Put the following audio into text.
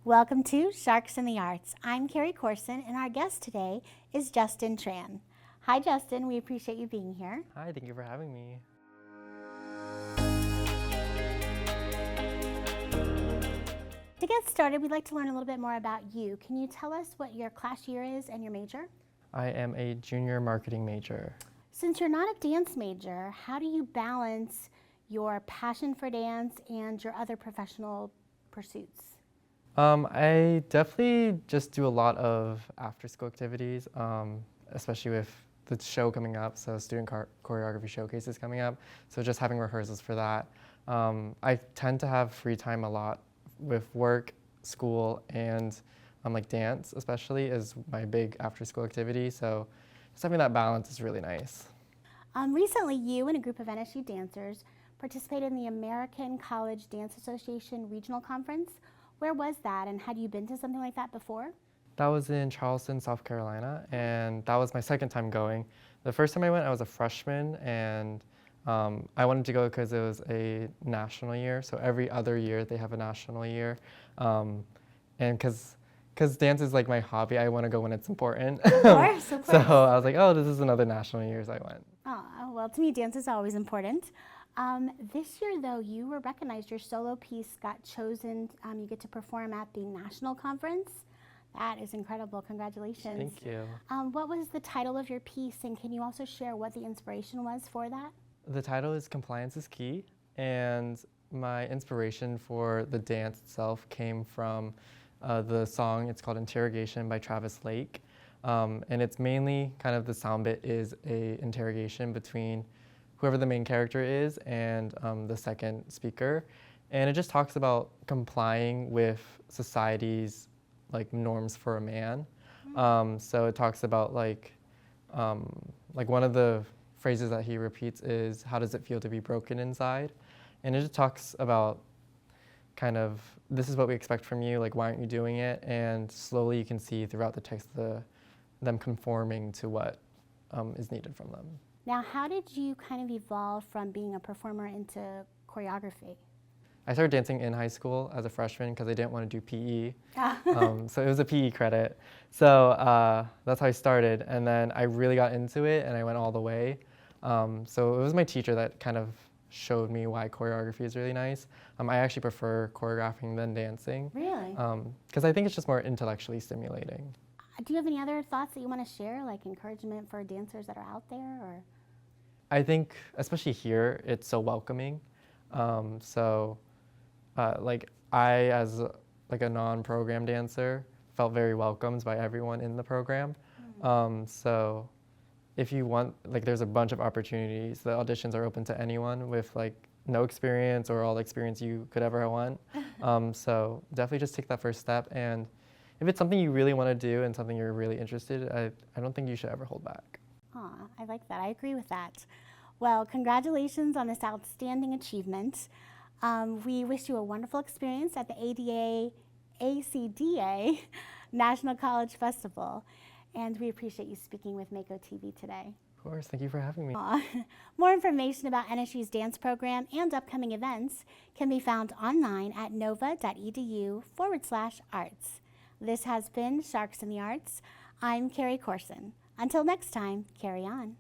Welcome to Sharks in the Arts. I'm Carey Courson, and our guest today is Justin Tran. Hi, Justin. We appreciate you being here. Hi, thank you for having me. To get started, we'd like to learn a little bit more about you. Can you tell us what your class year is and your major? I am a junior marketing major. Since you're not a dance major, how do you balance your passion for dance and your other professional pursuits? I definitely just do a lot of after-school activities, especially with the show coming up, so student choreography showcase is coming up, so just having rehearsals for that. I tend to have free time a lot with work, school, and like dance especially is my big after-school activity, so just having that balance is really nice. Recently, you and a group of NSU dancers participated in the American College Dance Association Regional Conference. Where was that, and had you been to something like that before? That was in Charleston, South Carolina, and that was my second time going. The first time I went, I was a freshman, and I wanted to go because it was a national year, so every other year they have a national year. And because dance is like my hobby, I want to go when it's important. Of course, of So course. I was like, oh, this is another national year, so I went. Oh, well, to me, dance is always important. This year, though, you were recognized. Your solo piece got chosen. You get to perform at the national conference. That is incredible. Congratulations. Thank you. What was the title of your piece, and can you also share what the inspiration was for that? The title is Compliance is Key, and my inspiration for the dance itself came from the song. It's called Interrogation by Travis Lake, and it's mainly kind of the sound bit is a interrogation between whoever the main character is and the second speaker, and it just talks about complying with society's like norms for a man. So it talks about like one of the phrases that he repeats is, "How does it feel to be broken inside?" And it just talks about kind of, this is what we expect from you, like why aren't you doing it? And slowly you can see throughout the text them conforming to what is needed from them. Now, how did you kind of evolve from being a performer into choreography? I started dancing in high school as a freshman because I didn't want to do PE. Ah. So it was a PE credit. So that's how I started. And then I really got into it and I went all the way. So it was my teacher that kind of showed me why choreography is really nice. I actually prefer choreographing than dancing. Really? Because I think it's just more intellectually stimulating. Do you have any other thoughts that you want to share, like encouragement for dancers that are out there? Or? I think, especially here, it's so welcoming. Like I, as like a non-program dancer, felt very welcomed by everyone in the program. So if you want, like there's a bunch of opportunities. The auditions are open to anyone with like no experience or all the experience you could ever want. So definitely just take that first step. And if it's something you really want to do and something you're really interested in, I don't think you should ever hold back. Aw, I like that. I agree with that. Well, congratulations on this outstanding achievement. We wish you a wonderful experience at the ACDA National College Festival, and we appreciate you speaking with Mako TV today. Of course, thank you for having me. More information about NSU's dance program and upcoming events can be found online at nova.edu/arts. This has been Sharks in the Arts. I'm Carey Courson. Until next time, carry on.